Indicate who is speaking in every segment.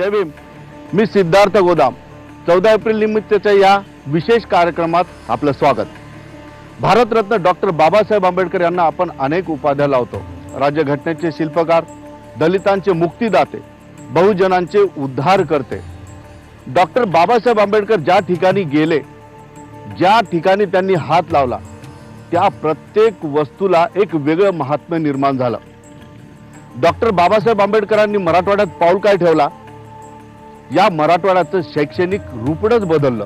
Speaker 1: जय भीम। मी सिद्धार्थ गोदाम 14 एप्रिल निमित्तच्या या विशेष कार्यक्रमात आपलं स्वागत। भारतरत्न डॉक्टर बाबासाहेब आंबेडकर यांना आपण अनेक उपाध्या लावतो। राज्यघटनेचे शिल्पकार, दलितांचे मुक्तिदाते, बहुजनांचे उद्धार करते। डॉक्टर बाबासाहेब आंबेडकर ज्या ठिकाणी गेले, ज्या ठिकाणी त्यांनी हात लावला, त्या प्रत्येक वस्तूला एक वेगळं महात्म्य निर्माण झालं। डॉक्टर बाबासाहेब आंबेडकरांनी मराठवाड्यात पाऊल काय ठेवला, या मराठवाड्याचं शैक्षणिक रूपच बदललं।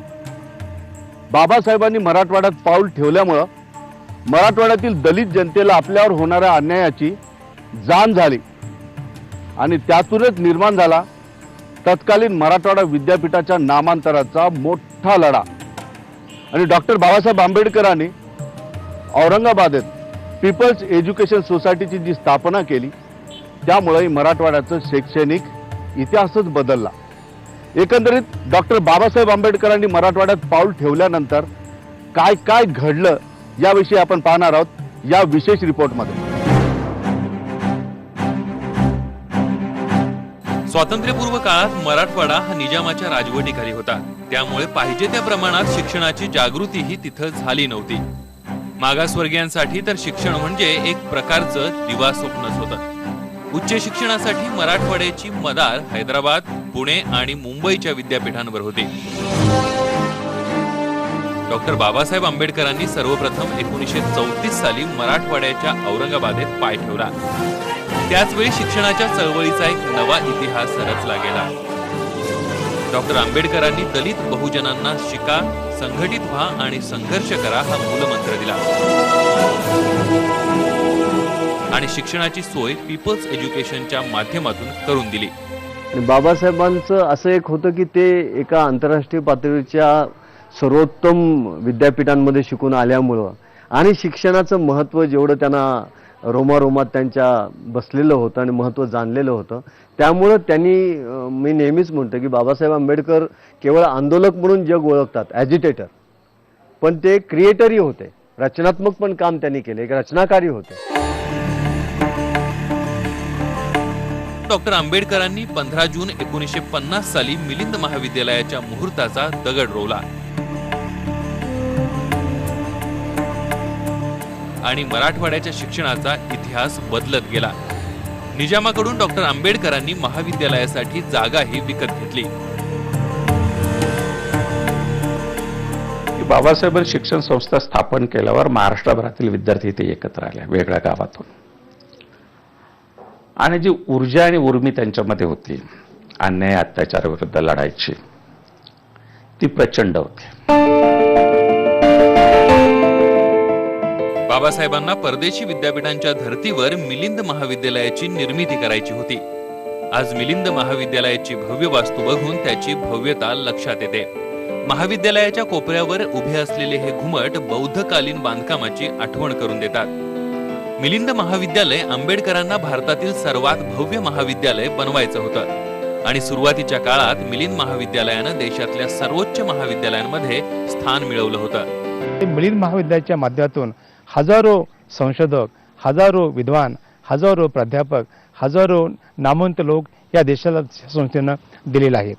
Speaker 1: बाबासाहेबांनी मराठवाड्यात पाऊल ठेवल्यामुळे मराठवाड्यातील दलित जनतेला आपल्यावर होणाऱ्या अन्यायाची जाण झाली आणि त्यातूनच निर्माण झाला तत्कालीन मराठवाडा विद्यापीठाच्या नामांतराचा मोठा लढा। आणि डॉक्टर बाबासाहेब आंबेडकरांनी औरंगाबादेत पीपल्स एज्युकेशन सोसायटीची जी स्थापना केली, त्यामुळे मराठवाड्याचा शैक्षणिक इतिहासच बदलला। एकंदरीत डॉक्टर बाबासाहेब आंबेडकरांनी मराठवाड्यात पाऊल ठेवल्यानंतर काय काय घडलं याविषयी आपण पाहणार आहोत या विशेष रिपोर्टमध्ये।
Speaker 2: स्वातंत्र्यपूर्व काळात मराठवाडा हा निजामाच्या राजवटीखाली होता, त्यामुळे पाहिजे त्या प्रमाणात शिक्षणाची जागृतीही तिथं झाली नव्हती। मागासवर्गीयांसाठी तर शिक्षण म्हणजे एक प्रकारचं दिवा स्वप्नच होतं। उच्च शिक्षणासाठी मराठवाड्याची मदार हैदराबाद, पुणे आणि मुंबईच्या विद्यापीठांवर होती। डॉक्टर बाबासाहेब आंबेडकरांनी सर्वप्रथम 1934 साली मराठवाड्याच्या औरंगाबादेत पाय ठेवला। त्याचवेळी शिक्षणाच्या चळवळीचा एक नवा इतिहास रचला गेला। डॉक्टर आंबेडकरांनी दलित बहुजनांना शिका, संघटित व्हा आणि संघर्ष करा हा मूलमंत्र दिला आणि शिक्षणाची सोय पीपल्स एज्युकेशनच्या माध्यमातून करून दिली।
Speaker 3: आणि बाबासाहेबांचं असं एक होतं की ते एका आंतरराष्ट्रीय पातळीच्या सर्वोत्तम विद्यापीठांमध्ये शिकून आल्यामुळं आणि शिक्षणाचं महत्त्व जेवढं त्यांना रोमारोमात त्यांच्या बसलेलं होतं आणि महत्त्व जाणलेलं होतं, त्यामुळं त्यांनी मी नेहमीच म्हणतो की बाबासाहेब आंबेडकर केवळ आंदोलक म्हणून जग ओळखतात, ॲजिटेटर, पण ते क्रिएटरही होते, रचनात्मक पण काम त्यांनी केले, एक रचनाकारी होते।
Speaker 2: डॉक्टर आंबेडकरांनी 15 जून 1950 साली मिलिंद महाविद्यालयाच्या मुहूर्ताचा दगड रोवला आणि मराठवाड्याच्या शिक्षणाचा इतिहास बदलत गेला। निजामाकडून डॉक्टर आंबेडकरांनी महाविद्यालयासाठी जागाही विकत घेतली।
Speaker 4: बाबासाहेब शिक्षण संस्था स्थापन केल्यावर महाराष्ट्रभरातील विद्यार्थी इथे एकत्र आले वेगळ्या गावातून, आणि जी ऊर्जा आणि उर्मी त्यांच्यामध्ये होती अन्याय अत्याचाराविरुद्ध लढायची, ती प्रचंड होती।
Speaker 2: बाबासाहेबांना परदेशी विद्यापीठांच्या धर्तीवर मिलिंद महाविद्यालयाची निर्मिती करायची होती। आज मिलिंद महाविद्यालयाची भव्य वास्तू बघून त्याची भव्यता लक्षात येते। महाविद्यालयाच्या कोपऱ्यावर उभे असलेले हे घुमट बौद्धकालीन बांधकामाची आठवण करून देतात। मिलिंद महाविद्यालय आंबेडकरांना भारतातील सर्वात भव्य महाविद्यालय बनवायचं होतं आणि सुरुवातीच्या काळात मिलिंद महाविद्यालयानं देशातल्या सर्वोच्च महाविद्यालयांमध्ये स्थान मिळवलं होतं।
Speaker 5: मिलिंद महाविद्यालयाच्या माध्यमातून हजारो संशोधक, हजारो विद्वान, हजारो प्राध्यापक, हजारो नामवंत लोक या देशाला संस्थेनं दिलेले आहेत।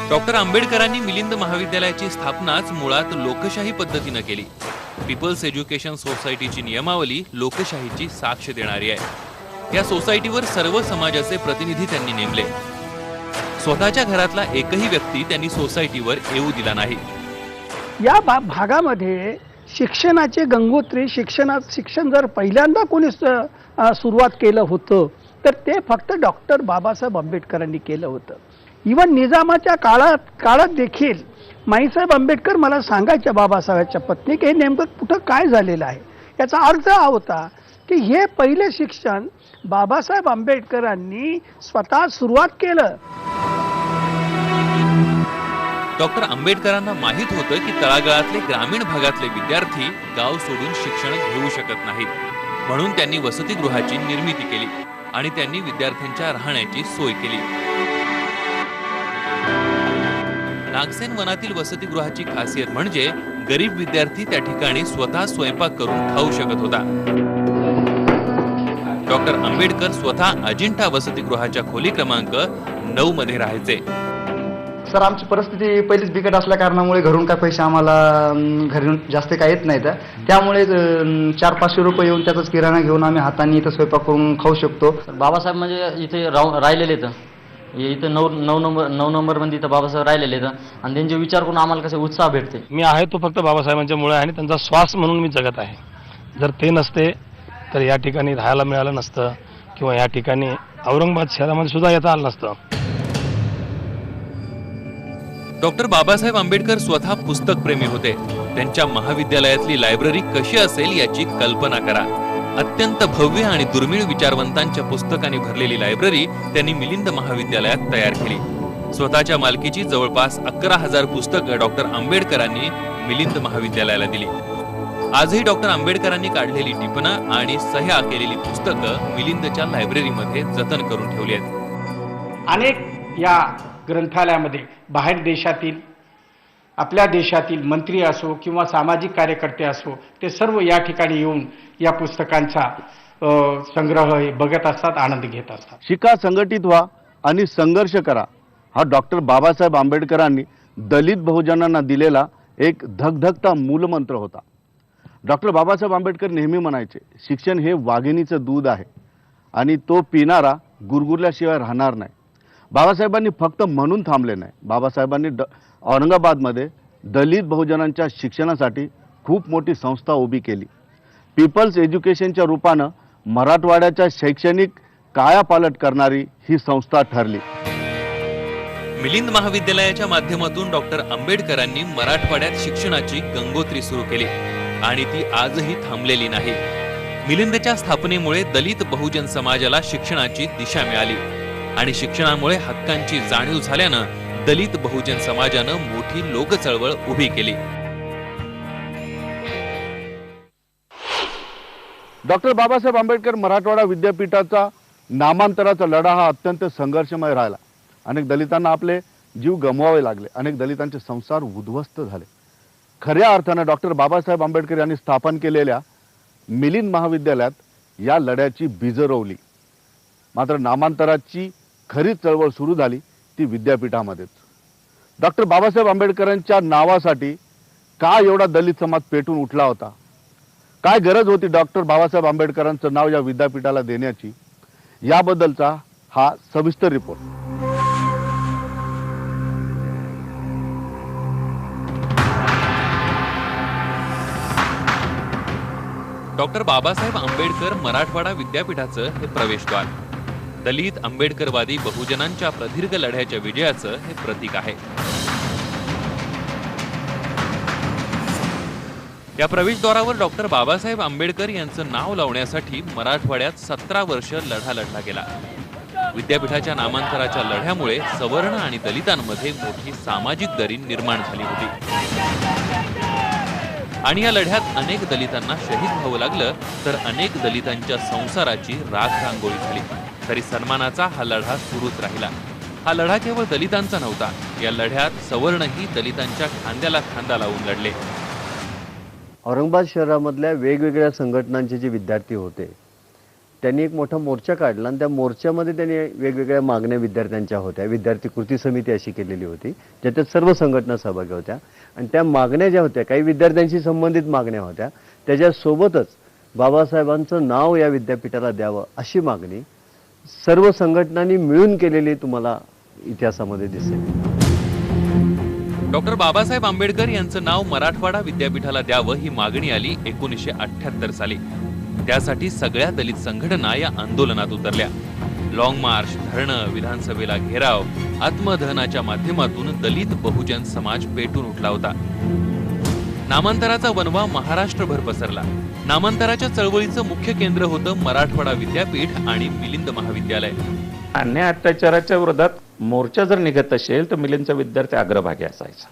Speaker 2: डॉक्टर आंबेडकरांनी मिलिंद महाविद्यालयाची स्थापनाच मुळात लोकशाही पद्धतीनं केली। पीपल्स एज्युकेशन सोसायटीची नियमावली लोकशाहीची साक्ष देणारी आहे। या सोसायटीवर सर्व समाजाचे प्रतिनिधी त्यांनी नेमले। स्वतःच्या घरातला एकही व्यक्ती त्यांनी सोसायटीवर येऊ दिला नाही।
Speaker 6: या भागामध्ये शिक्षणाचे गंगोत्री शिक्षण जर पहिल्यांदा कोणी सुरुवात केलं होतं तर ते फक्त डॉक्टर बाबासाहेब आंबेडकरांनी केलं होतं। इवन निजामाच्या काळात देखील माईसाहेब आंबेडकर मला सांगायच्या बाबासाहेबांच्या पत्नी की हे नेमकं कुठं काय झालेलं आहे। याचा अर्थ हा होता की हे पहिले शिक्षण बाबासाहेब आंबेडकरांनी स्वतः सुरुवात केलं।
Speaker 2: डॉक्टर आंबेडकरांना माहित होतं की तळागाळातले ग्रामीण भागातले विद्यार्थी गाव सोडून शिक्षण घेऊ शकत नाहीत, म्हणून त्यांनी वसतिगृहाची निर्मिती केली आणि त्यांनी विद्यार्थ्यांच्या राहण्याची सोय केली। नागसेन वनातील वसतिगृहाची खासियत म्हणजे गरीब विद्यार्थी त्या ठिकाणी स्वतः स्वयंपाक करून खाऊ शकत होता। डॉक्टर आंबेडकर स्वतः अजिंठा वसतिगृहाच्या खोली क्रमांक 9 मध्ये राहायचे.
Speaker 7: सर, आमची परिस्थिती पहिलीच बिकट असल्या कारणामुळे घरून काय पैसे आम्हाला घरून जास्त काय येत नाहीत. त्यामुळे 400-500 रुपये येऊन त्याचाच किराणा घेऊन आम्ही हाताने इथं स्वयंपाक करून खाऊ शकतो.
Speaker 8: बाबासाहेब म्हणजे इथे राहिलेले इथं 9 नंबरमध्ये इथं बाबासाहेब राहिलेले आणि त्यांचे विचार करून आम्हाला कसे उत्साह भेटते.
Speaker 5: मी आहे तो फक्त बाबासाहेबांच्या मुळे आहे आणि त्यांचा श्वास म्हणून मी जगत आहे. जर ते नसते तर या ठिकाणी राहायला मिळालं नसतं किंवा या ठिकाणी औरंगाबाद शहरामध्ये सुद्धा येता आलं नसतं.
Speaker 2: डॉक्टर बाबासाहेब आंबेडकर स्वतः पुस्तक प्रेमी होते. त्यांच्या महाविद्यालयातली लायब्ररी कशी असेल याची कल्पना करा. अत्यंत भव्य आणि दुर्मिळ विचारवंतांच्या पुस्तकांनी भरलेली लायब्ररी त्यांनी मिलिंद महाविद्यालयात तयार केली. स्वतःच्या मालकीची जवळपास 11,000 पुस्तकं डॉक्टर आंबेडकरांनी मिलिंद महाविद्यालयाला दिली. आजही डॉक्टर आंबेडकरांनी काढलेली टिपणं आणि सह्या केलेली पुस्तकं मिलिंदच्या लायब्ररीमध्ये जतन करून ठेवली आहेत.
Speaker 6: अनेक या ग्रंथालयामध्ये बाहेर देशातील, आपल्या देशातील मंत्री असो किंवा सामाजिक कार्यकर्ते असो, ते सर्व या ठिकाणी येऊन या पुस्तकांचा संग्रह हे बघत असतात, आनंद घेत असतात.
Speaker 1: शिका, संघटित व्हा आणि संघर्ष करा, हा डॉक्टर बाबासाहेब आंबेडकरांनी दलित बहुजनांना दिलेला एक धगधगता मूलमंत्र होता. डॉक्टर बाबासाहेब आंबेडकर नेहमी म्हणायचे, शिक्षण हे वाघिणीचं दूध आहे आणि तो पिणारा गुरगुरल्याशिवाय राहणार नाही. बाबासाहेबांनी फक्त म्हणून थांबले नाही. बाबासाहेबांनी औरंगाबादमध्ये दलित बहुजनांच्या शिक्षणासाठी खूप मोठी संस्था उभी केली. पीपल्स एज्युकेशनच्या रूपानं मराठवाड्याच्या शैक्षणिक कायापालट करणारी ही संस्था ठरली.
Speaker 2: मिलिंद महाविद्यालयाच्या माध्यमातून डॉक्टर आंबेडकरांनी मराठवाड्यात शिक्षणाची गंगोत्री सुरू केली आणि ती आजही थांबलेली नाही. मिलिंदच्या स्थापनेमुळे दलित बहुजन समाजाला शिक्षणाची दिशा मिळाली आणि शिक्षणामुळे हक्कांची जाणीव झाल्यानं दलित बहुजन समाजानं मोठी लोक चळवळ उभी केली.
Speaker 1: डॉक्टर बाबासाहेब आंबेडकर मराठवाडा विद्यापीठाचा नामांतराचा लढा हा अत्यंत संघर्षमय राहिला. अनेक दलितांना आपले जीव गमवावे लागले, अनेक दलितांचे संसार उद्ध्वस्त झाले. खऱ्या अर्थानं डॉक्टर बाबासाहेब आंबेडकर यांनी स्थापन केलेल्या मिलिंद महाविद्यालयात या लढ्याची बीजं रोवली. मात्र नामांतराची खरी चळवळ सुरू झाली ती विद्यापीठामध्येच. डॉक्टर बाबासाहेब आंबेडकरांच्या नावासाठी का एवढा दलित समाज पेटून उठला होता, काय गरज होती डॉक्टर बाबासाहेब आंबेडकरांचं नाव या विद्यापीठाला देण्याची, याबद्दलचा हा सविस्तर रिपोर्ट.
Speaker 2: डॉक्टर बाबासाहेब आंबेडकर मराठवाडा विद्यापीठाचं हे प्रवेशद्वार. दलित आंबेडकरवादी बहुजनांच्या प्रदीर्घ लढ्याच्या विजयाचं हे प्रतीक आहे. या प्रवेशद्वारावर डॉक्टर बाबासाहेब आंबेडकर यांचं नाव लावण्यासाठी मराठवाड्यात 17 वर्ष लढा लढला गेला. विद्यापीठाच्या नामांतराच्या लढ्यामुळे सवर्ण आणि दलितांमध्ये मोठी सामाजिक दरी निर्माण झाली होती आणि या लढ्यात अनेक दलितांना शहीद व्हावं लागलं, तर अनेक दलितांच्या संसाराची राख रांगोळी झाली. तरी सन्मानाचा हा लढा सुरूच राहिला. हा लढा केवळ दलितांचा नव्हता. या लढ्यात सवर्णही दलितांच्या खांद्याला खांदा लावून लढले.
Speaker 3: औरंगाबाद शहरामधल्या वेगवेगळ्या संघटनांचे जे विद्यार्थी होते त्यांनी एक मोठा मोर्चा काढला आणि त्या मोर्चामध्ये त्यांनी वेगवेगळ्या मागण्या विद्यार्थ्यांच्या होत्या. विद्यार्थी कृती समिती अशी केलेली होती ज्याच्यात सर्व संघटना सहभागी होत्या आणि त्या मागण्या ज्या होत्या काही विद्यार्थ्यांशी संबंधित मागण्या होत्या. त्याच्यासोबतच बाबासाहेबांचं नाव या विद्यापीठाला द्यावं अशी मागणी सर्व संघटनांनी मिळून केलेली तुम्हाला इतिहासामध्ये दिसेल.
Speaker 2: डॉक्टर बाबासाहेब आंबेडकर यांचं नाव मराठवाडा विद्यापीठाला द्यावं ही मागणी आली 1978 साली. त्यासाठी सगळ्या दलित संघटना या आंदोलनात उतरल्या. लॉंग मार्च, धरणं, विधानसभेला घेराव, आत्मदहनाच्या माध्यमातून दलित बहुजन समाज पेटून उठला होता. नामांतराचा वणवा महाराष्ट्रभर पसरला. नामांतराच्या चळवळीचं मुख्य केंद्र होतं मराठवाडा विद्यापीठ आणि मिलिंद महाविद्यालय.
Speaker 4: अन्याय अत्याचाराच्या विरोधात मोर्चा जर निघत असेल तर मिलिंदचा विद्यार्थी अग्रभागी असायचा.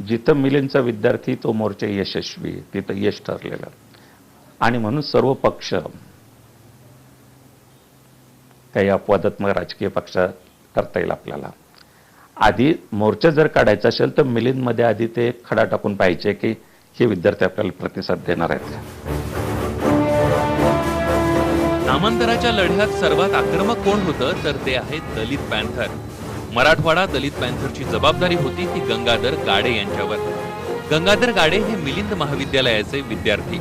Speaker 4: जिथं मिलिंदचा विद्यार्थी तो मोर्चा यशस्वी, तिथं यश ठरलेलं. आणि म्हणून सर्व पक्ष काही अपवादात्मक राजकीय पक्ष करता येईल आपल्याला. आधी मोर्चा जर काढायचा असेल तर मिलिंदमध्ये आधी ते खडा टाकून पाहिजे की हे विद्यार्थी आपल्याला प्रतिसाद देणार आहेत.
Speaker 2: नामांतराच्या लढ्यात सर्वात आक्रमक कोण होतं तर ते आहे दलित पॅन्थर. मराठवाडा दलित पॅन्थरची जबाबदारी होती ती गंगाधर गाडे यांच्यावर. गंगाधर गाडे हे मिलिंद महाविद्यालयाचे विद्यार्थी.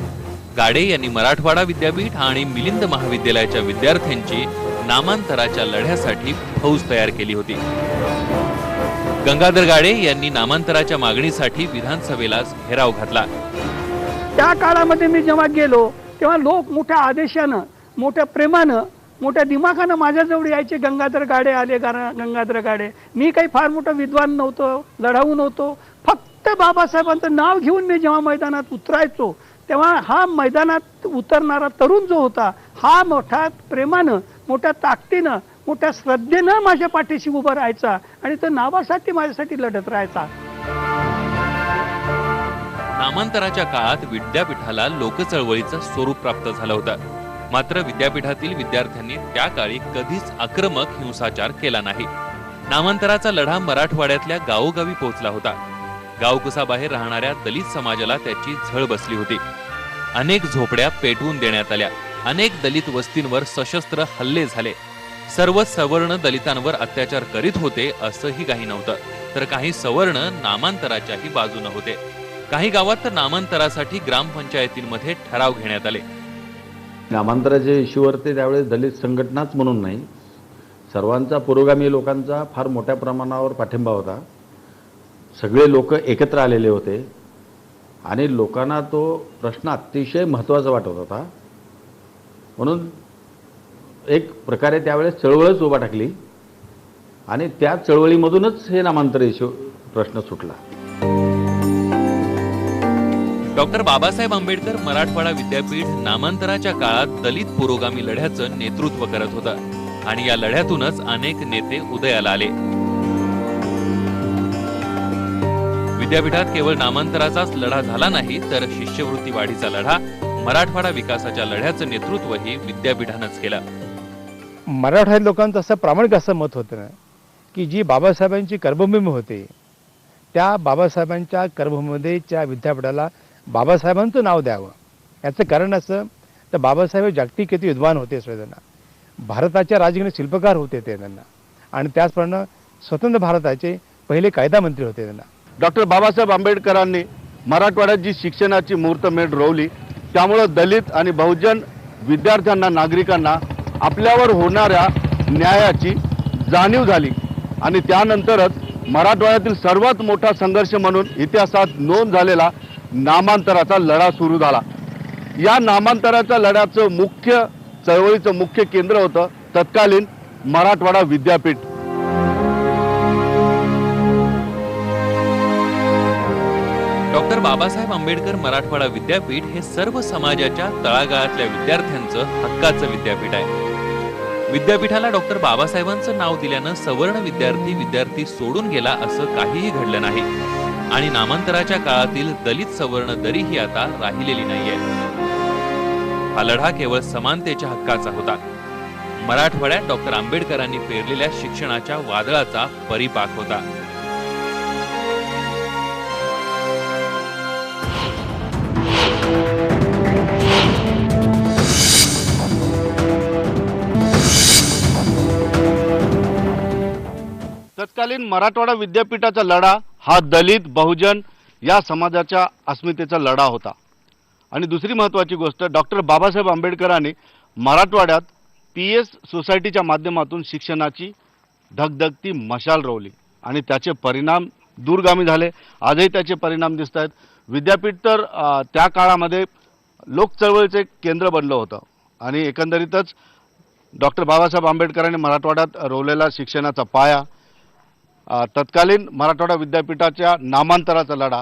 Speaker 2: गाडे यांनी मराठवाडा विद्यापीठ आणि मिलिंद महाविद्यालयाच्या विद्यार्थ्यांची नामांतराच्या लढ्यासाठी फौज तयार केली होती. गंगाधर गाडे यांनी नामांतराच्या मागणीसाठी विधानसभेला घेराव घातला.
Speaker 6: त्या काळामध्ये मी जेव्हा गेलो तेव्हा लोक मोठ्या आदेशानं, मोठ्या प्रेमानं, मोठ्या दिमाखानं माझ्याजवळ यायचे. गंगाधर गाडे आले, गंगाधर गाडे. मी काही फार मोठा विद्वान नव्हतो, लढाऊ नव्हतो. फक्त बाबासाहेबांचं नाव घेऊन मी जेव्हा मैदानात उतरायचो तेव्हा हा मैदानात उतरणारा तरुण जो होता हा मोठ्या प्रेमानं, मोठ्या ताकदीनं, मोठ्या श्रद्धेनं माझ्या पाठीशी उभा राहायचा आणि तो नावासाठी माझ्यासाठी लढत राहायचा.
Speaker 2: नामांतराच्या काळात विद्यापीठाला लोकचळवळीचं स्वरूप प्राप्त झालं होतं. मात्र विद्यापीठातील विद्यार्थ्यांनी त्या काळी कधीच आक्रमक हिंसाचार केला नाही. नामांतराचा लढा मराठवाड्यातल्या गावोगावी पोहोचला होता. गावकुसाबाहेर राहणाऱ्या दलित समाजाला त्याची झळ बसली होती. अनेक झोपड्या पेटवून देण्यात आल्या. अनेक दलित वस्तींवर सशस्त्र हल्ले झाले. सर्व सवर्ण दलितांवर अत्याचार करीत होते असंही काही नव्हतं, तर काही सवर्ण नामांतराच्याही बाजूने होते. काही गावात तर नामांतरासाठी ग्रामपंचायतींमध्ये ठराव घेण्यात आले.
Speaker 9: नामांतराच्या इश्यूवर ते त्यावेळेस दलित संघटनाच म्हणून नाही, सर्वांचा पुरोगामी लोकांचा फार मोठ्या प्रमाणावर पाठिंबा होता. सगळे लोक एकत्र आलेले होते आणि लोकांना तो प्रश्न अतिशय महत्त्वाचा वाटत होता. म्हणून एक प्रकारे त्यावेळेस चळवळच उभा टाकली आणि त्या चळवळीमधूनच हे नामांतर इश्यू प्रश्न सुटला.
Speaker 2: डॉक्टर बाबासाहेब आंबेडकर मराठवाडा विद्यापीठ नामांतराच्या काळात दलित पुरोगामी लढ्याचं नेतृत्व करत होतं आणि या लढ्यातूनच अनेक नेते उदयाला आले. विद्यापीठात केवळ नामांतराचाच लढा झाला नाही, तर शिष्यवृत्ती वाढीचा लढा, मराठवाडा विकासाच्या लढ्याचं नेतृत्वही विद्यापीठानंच केलं.
Speaker 5: मराठवाड्यात लोकांचं असं प्रामाणिक असं मत होतं की जी बाबासाहेबांची कर्मभूमी होती त्या बाबासाहेबांच्या कर्मभूमीमध्ये त्या विद्यापीठाला बाबासाहेबांचं नाव द्यावं. याचं कारण असं तर बाबासाहेब जागतिक किती विद्वान होते त्यांना, भारताच्या राजकीय शिल्पकार होते ते त्यांना, आणि त्याचप्रमाणे स्वतंत्र भारताचे पहिले कायदा मंत्री होते त्यांना.
Speaker 1: डॉक्टर बाबासाहेब आंबेडकरांनी मराठवाड्यात जी शिक्षणाची मुहूर्तमेढ रोवली त्यामुळे दलित आणि बहुजन विद्यार्थ्यांना, नागरिकांना आपल्यावर होणाऱ्या न्यायाची जाणीव झाली आणि त्यानंतरच मराठवाड्यातील सर्वात मोठा संघर्ष म्हणून इतिहासात नोंद झालेला नामांतराचा लढा सुरू झाला. या नामांतराच्या लढ्याचं चळवळीचं मुख्य केंद्र होतं तत्कालीन मराठवाडा विद्यापीठ.
Speaker 2: डॉक्टर बाबासाहेब आंबेडकर मराठवाडा विद्यापीठ हे सर्व समाजाच्या तळागाळातल्या विद्यार्थ्यांचं हक्काचं विद्यापीठ आहे. विद्यापीठाला डॉक्टर बाबासाहेबांचं नाव दिल्यानं सवर्ण विद्यार्थी सोडून गेला असं काहीही घडलं नाही आणि नामांतराच्या काळातील दलित सवर्ण दरीही आता राहिलेली नाहीये. हा लढा केवळ समानतेच्या हक्काचा होता. मराठवाड्यात डॉक्टर आंबेडकरांनी पेरलेल्या शिक्षणाच्या वादळाचा परिपाक होता.
Speaker 1: तत्कालीन मराठवाडा विद्यापीठाचा लढा हा दलित बहुजन या समाजाच्या अस्मितेचा लढा होता. आणि दुसरी महत्त्वाची गोष्ट, डॉक्टर बाबासाहेब आंबेडकरांनी मराठवाड्यात PS सोसायटीच्या माध्यमातून शिक्षणाची धगधगती मशाल रोवली आणि त्याचे परिणाम दूरगामी झाले. आजही त्याचे परिणाम दिसत आहेत. विद्यापीठ तर त्या काळामध्ये लोक चळवळीचे केंद्र बनलं होतं आणि एकंदरीतच डॉक्टर बाबासाहेब आंबेडकरांनी मराठवाड्यात रोवलेला शिक्षणाचा पाया, तत्कालीन मराठवाडा विद्यापीठाच्या नामांतराचा लढा,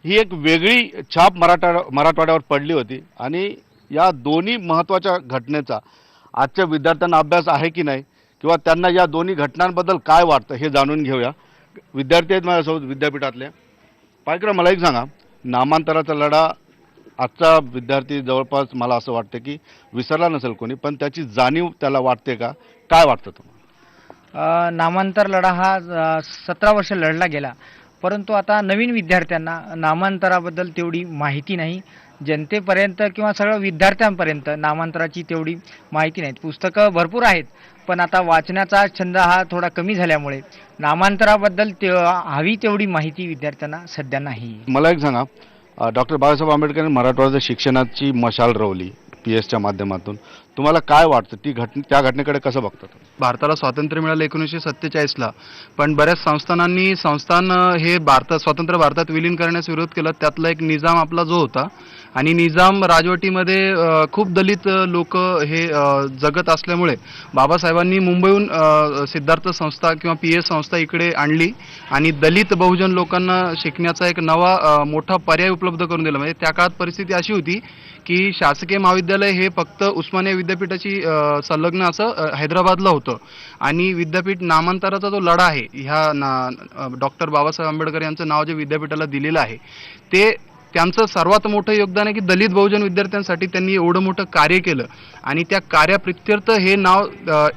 Speaker 1: ही एक वेगळी छाप मराठवाड्यावर पडली होती. आणि या दोन्ही महत्त्वाच्या घटनेचा आजच्या विद्यार्थ्यांना अभ्यास आहे की नाही किंवा त्यांना या दोन्ही घटनांबद्दल काय वाटतं हे जाणून घेऊया. विद्यार्थी आहेत माझ्यासोबत विद्यापीठातल्या. पायकरा, मला एक सांगा, नामांतराचा लढा आजचा विद्यार्थी जवळपास मला असं वाटतं की विसरला नसेल कोणी, पण त्याची जाणीव त्याला वाटते का? काय वाटतं तुम्हाला?
Speaker 10: नामांतर लढा हा 17 वर्ष लढला गेला, परंतु आता नवीन विद्यार्थ्यांना नामांतराबद्दल तेवढी माहिती नाही, जनतेपर्यंत किंवा सगळं विद्यार्थ्यांपर्यंत नामांतराची तेवढी माहिती नाहीत. पुस्तकं भरपूर आहेत, पण आता वाचण्याचा छंद हा थोडा कमी झाल्यामुळे नामांतराबद्दल हवी तेवढी माहिती विद्यार्थ्यांना सध्या नाही.
Speaker 1: मला एक सांगा, डॉक्टर बाबासाहेब आंबेडकरांनी मराठवाड्याच्या शिक्षणाची मशाल रोवली PS च्या माध्यमातून. तुम्हाला काय वाटतं, त्या घटनेकडे कसं बघतात?
Speaker 7: भारताला स्वातंत्र्य मिळालं 1947ला, पण बऱ्याच संस्थान हे स्वतंत्र भारतात विलीन करण्यास विरोध केला. त्यातला एक निजाम आपला जो होता, आणि निजाम राजवटीमध्ये खूप दलित लोक हे जगत असल्यामुळे बाबासाहेबांनी मुंबईहून सिद्धार्थ संस्था किंवा PS संस्था इकडे आणली आणि दलित बहुजन लोकांना शिकण्याचा एक नवा मोठा पर्याय उपलब्ध करून दिला. म्हणजे त्या काळात परिस्थिती अशी होती की शासकीय महाविद्यालय हे फक्त उस्मानिया विद्यापीठाची संलग्न असं हैदराबादला होतं, आणि विद्यापीठ नामांतराचा जो लढा आहे ह्या डॉक्टर बाबासाहेब आंबेडकर यांचं नाव जे विद्यापीठाला दिलेलं आहे ते त्यांचं सर्वात मोठं योगदान आहे की दलित बहुजन विद्यार्थ्यांसाठी त्यांनी एवढं मोठं कार्य केलं, आणि त्या कार्याप्रित्यर्थ हे नाव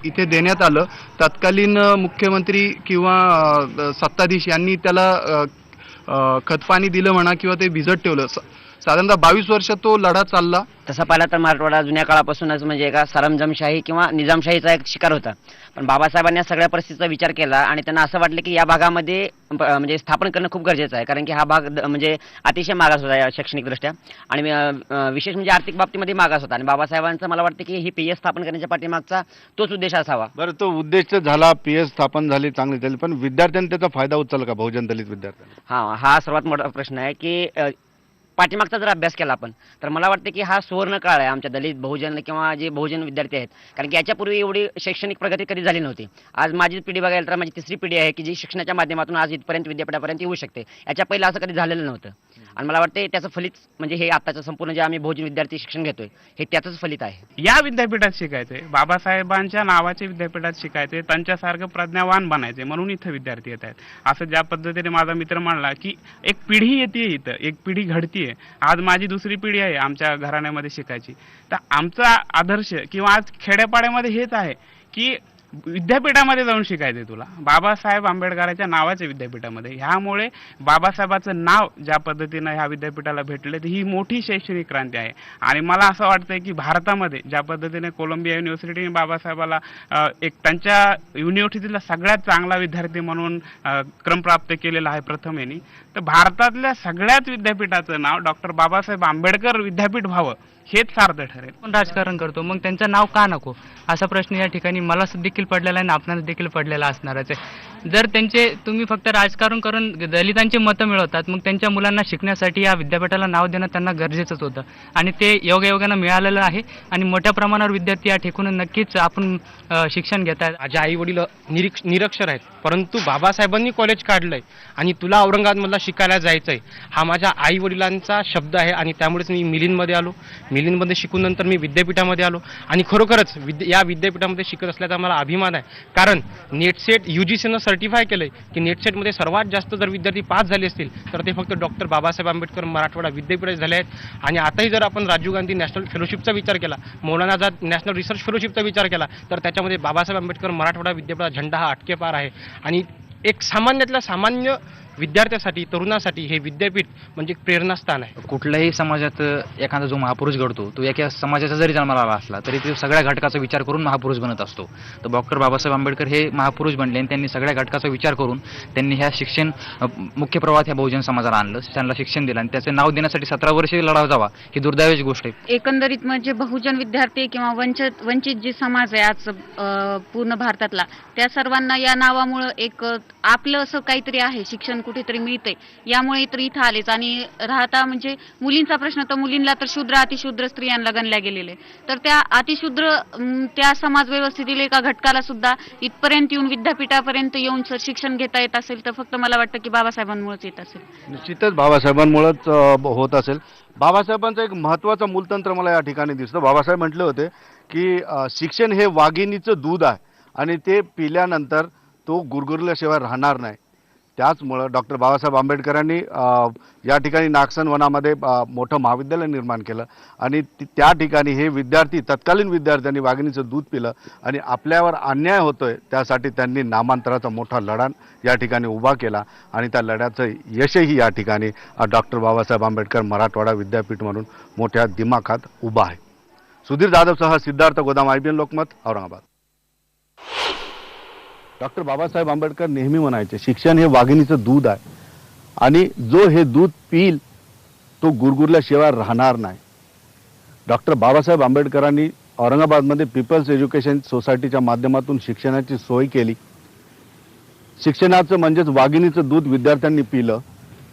Speaker 7: इथे देण्यात आलं. तत्कालीन मुख्यमंत्री किंवा सत्ताधीश यांनी त्याला खतपाणी दिलं म्हणा किंवा ते भिजत ठेवलं. साधारणतः 22 वर्ष तो लढा चालला.
Speaker 11: तसा पाहिला तर मराठवाडा जुन्या काळापासूनच म्हणजे एका सरंजामशाही किंवा निजामशाहीचा एक शिकार होता. पण बाबासाहेबांनी या सगळ्या परिस्थितीचा विचार केला आणि त्यांना असं वाटलं की या भागामध्ये म्हणजे स्थापन करणं खूप गरजेचं आहे, कारण की हा भाग म्हणजे अतिशय मागास होता शैक्षणिकदृष्ट्या आणि विशेष म्हणजे आर्थिक बाबतीमध्ये मागास होता. आणि बाबासाहेबांचं मला वाटतं की ही PS स्थापन करण्याच्या पाठीमागचा तोच उद्देश असावा.
Speaker 1: बरं, तो उद्देश झाला, PS स्थापन झाली, चांगली झाली, पण विद्यार्थ्यांनी त्याचा फायदा उचलला का, बहुजन दलित विद्यार्थ्यांनी?
Speaker 11: हा सर्वात मोठा प्रश्न आहे की पाठीमागचा जर अभ्यास केला आपण तर मला वाटतं की हा सुवर्ण काळ आहे आमच्या दलित बहुजन किंवा जे बहुजन विद्यार्थी आहेत, कारण की याच्यापूर्वी एवढी शैक्षणिक प्रगती कधी झाली नव्हती. आज माझी पिढी बघायला तर माझी तिसरी पिढी आहे की जी शिक्षणाच्या माध्यमातून आज इथपर्यंत विद्यापीठापर्यंत येऊ शकते. याच्या पहिलं असं कधी झालेलं नव्हतं, आणि मला वाटतं त्याचं फलित म्हणजे हे आताचं संपूर्ण जे आम्ही बहुजन विद्यार्थी शिक्षण घेतोय हे त्याचंच फलित आहे.
Speaker 12: या विद्यापीठात शिकायचंय, बाबासाहेबांच्या नावाचे विद्यापीठात शिकायचे, त्यांच्यासारखं प्रज्ञावान बनायचे म्हणून इथं विद्यार्थी येत आहेत. असं ज्या पद्धतीने माझा मित्र म्हणला की एक पिढी येते इथं, एक पिढी घडतीये. आज माझी दुसरी पिढी आहे आमच्या घराण्यामध्ये शिकायची. तर आमचा आदर्श किंवा आज खेड्यापाड्यामध्ये हेच आहे की विद्यापीठामध्ये जाऊन शिकायचंय तुला, बाबासाहेब आंबेडकरांच्या नावाच्या विद्यापीठामध्ये. ह्यामुळे बाबासाहेबांचं नाव ज्या पद्धतीनं ह्या विद्यापीठाला भेटले तर ही मोठी शैक्षणिक क्रांती आहे. आणि मला असं वाटतंय की भारतामध्ये ज्या पद्धतीने कोलंबिया युनिव्हर्सिटीने बाबासाहेबाला एक त्यांच्या युनिव्हर्सिटीला सगळ्यात चांगला विद्यार्थी म्हणून क्रम प्राप्त केलेला आहे प्रथम यांनी, तर भारतातल्या सगळ्याच विद्यापीठाचं नाव डॉक्टर बाबासाहेब आंबेडकर विद्यापीठ व्हावं हेच सार्थ ठरेल.
Speaker 10: पण राजकारण करतो मग त्यांचं नाव का नको असा प्रश्न या ठिकाणी मला देखील पडलेला आहे आणि आपणाला देखील पडलेला असणारच आहे. जर तुम्ही फक्त राजकारण करून दलितांची मतं मिळवतात, मग त्यांच्या मुलांना शिकण्यासाठी या विद्यापीठाला नाव देणं त्यांना गरजेचंच होतं आणि ते योगायोगानं मिळालेलं आहे. आणि मोठ्या प्रमाणावर विद्यार्थी या ठिकाणी नक्कीच आपण शिक्षण घेत आहेत.
Speaker 13: माझे आई वडील निरक्षर आहेत, परंतु बाबासाहेबांनी कॉलेज काढलंय आणि तुला औरंगाबादमधला शिकायला जायचंय हा माझ्या आई वडिलांचा शब्द आहे. आणि त्यामुळेच मी मिलिंदमध्ये आलो, मिलिंदमध्ये शिकून नंतर मी विद्यापीठामध्ये आलो आणि खरोखरच या विद्यापीठामध्ये शिकत असल्याचा मला अभिमान आहे. कारण नेटसेट UGCनं सर्टिफाय केलंय की नेटसेटमध्ये सर्वात जास्त जर विद्यार्थी पास झाले असतील तर ते फक्त डॉक्टर बाबासाहेब आंबेडकर मराठवाडा विद्यापीठात झाले आहेत. आणि आताही जर आपण राजीव गांधी नॅशनल फेलोशिपचा विचार केला, मौलाना आझाद नॅशनल रिसर्च फेलोशिपचा विचार केला तर त्याच्यामध्ये बाबासाहेब आंबेडकर मराठवाडा विद्यापीठाचा झेंडा हा अटकेपार आहे. आणि एक सामान्यातल्या सामान्य विद्यार्थ्यासाठी, तरुणासाठी हे विद्यापीठ म्हणजे प्रेरणास्थान आहे.
Speaker 14: कुठल्याही समाजात एखादा जो महापुरुष घडतो तो एका समाजाचा जरी जन्माला आला असला तरी ते सगळ्या घटकाचा विचार करून महापुरुष बनत असतो. तर डॉक्टर बाबासाहेब आंबेडकर हे महापुरुष बनले आणि त्यांनी सगळ्या घटकाचा विचार करून त्यांनी ह्या शिक्षण मुख्य प्रवाहात ह्या बहुजन समाजाला आणलं, त्यांना शिक्षण दिलं आणि त्याचं नाव देण्यासाठी 17 वर्षे लढावा जावा ही दुर्दैवाची गोष्ट आहे.
Speaker 15: एकंदरीत म्हणजे बहुजन विद्यार्थी किंवा वंचित जे समाज आहे आज पूर्ण भारतातला, त्या सर्वांना या नावामुळे एक आपलं असं काहीतरी आहे, शिक्षण कुठेतरी मिळतंय यामुळे तर इथं आलेच. आणि राहता म्हणजे मुलींचा प्रश्न तर मुलींना तर शूद्र अतिशूद्र स्त्रियांना गणल्या गेलेले, तर त्या अतिशूद्र त्या समाज व्यवस्थेतील एका घटकाला सुद्धा इथपर्यंत येऊन विद्यापीठापर्यंत येऊन शिक्षण घेता येत असेल तर फक्त मला वाटतं की बाबासाहेबांमुळेच येत असेल.
Speaker 1: निश्चितच बाबासाहेबांमुळेच होत असेल. बाबासाहेबांचं एक महत्त्वाचं मूलतंत्र मला या ठिकाणी दिसतं. बाबासाहेब म्हटले होते की शिक्षण हे वाघिणीचं दूध आहे आणि ते पिल्यानंतर तो गुरगुरल्याशिवाय राहणार नाही. त्याचमुळं डॉक्टर बाबासाहेब आंबेडकरांनी या ठिकाणी नागसन वनामध्ये मोठं महाविद्यालय निर्माण केलं आणि त्या ठिकाणी हे विद्यार्थी तत्कालीन विद्यार्थ्यांनी वाघिणीचं दूध पिलं आणि आपल्यावर अन्याय होतोय त्यासाठी त्यांनी नामांतराचा मोठा लढा या ठिकाणी उभा केला आणि त्या लढ्याचं यशही या ठिकाणी डॉक्टर बाबासाहेब आंबेडकर मराठवाडा विद्यापीठ म्हणून मोठ्या दिमाखात उभा आहे. सुधीर जाधवसह सिद्धार्थ गोदाम, IBN लोकमत, औरंगाबाद. डॉक्टर बाबासाहेब आंबेडकर नेहमी म्हणायचे शिक्षण हे वाघिणीचं दूध आहे आणि जो हे दूध पिईल तो गुरगुरल्याशिवाय राहणार नाही. डॉक्टर बाबासाहेब आंबेडकरांनी औरंगाबादमध्ये पीपल्स एज्युकेशन सोसायटीच्या माध्यमातून शिक्षणाची सोय केली. शिक्षणाचं म्हणजेच वाघिणीचं दूध विद्यार्थ्यांनी पिलं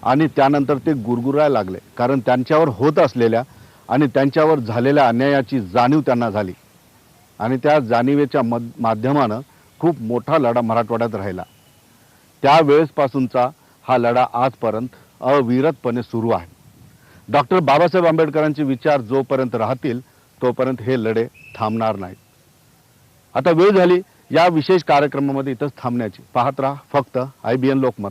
Speaker 1: आणि त्यानंतर ते गुरगुरायला लागले, कारण त्यांच्यावर होत असलेल्या आणि त्यांच्यावर झालेल्या अन्यायाची जाणीव त्यांना झाली आणि त्या जाणीवेच्या माध्यमानं खूप मोठा लढा मराठवाड्यात राहिला. त्यावेळेसपासूनचा हा लढा आजपर्यंत अविरतपणे सुरू आहे. डॉक्टर बाबासाहेब आंबेडकरांचे विचार जोपर्यंत राहतील तोपर्यंत हे लढे थांबणार नाहीत. आता वेळ झाली या विशेष कार्यक्रमामध्ये इथंच थांबण्याची. पाहत राहा फक्त IBN लोकमत.